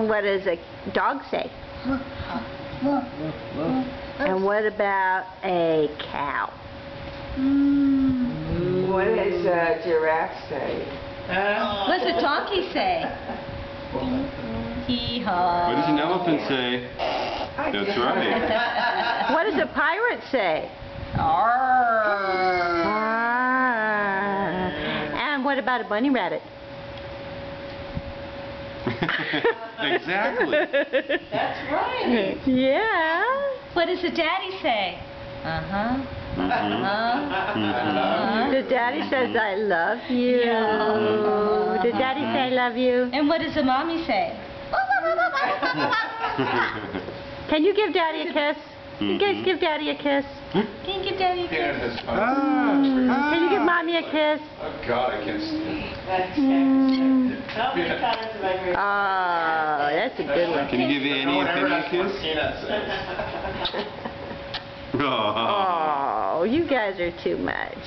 And what does a dog say? And what about a cow? What does a giraffe say? What does a donkey say? Hee-haw. What does an elephant say? That's right. What does a pirate say? Arr. And what about a bunny rabbit? Exactly. That's right. Yeah. What does a daddy say? Uh-huh. The daddy says, I love you. Yeah. The daddy say, I love you. And what does a mommy say? Can you give daddy a kiss? You guys give daddy a kiss? Can you give daddy a kiss? Can you give mommy a kiss? Oh God, I can't stand Oh, that's a good one. Can you give Annie a kiss? it. Aw. Oh, you guys are too much.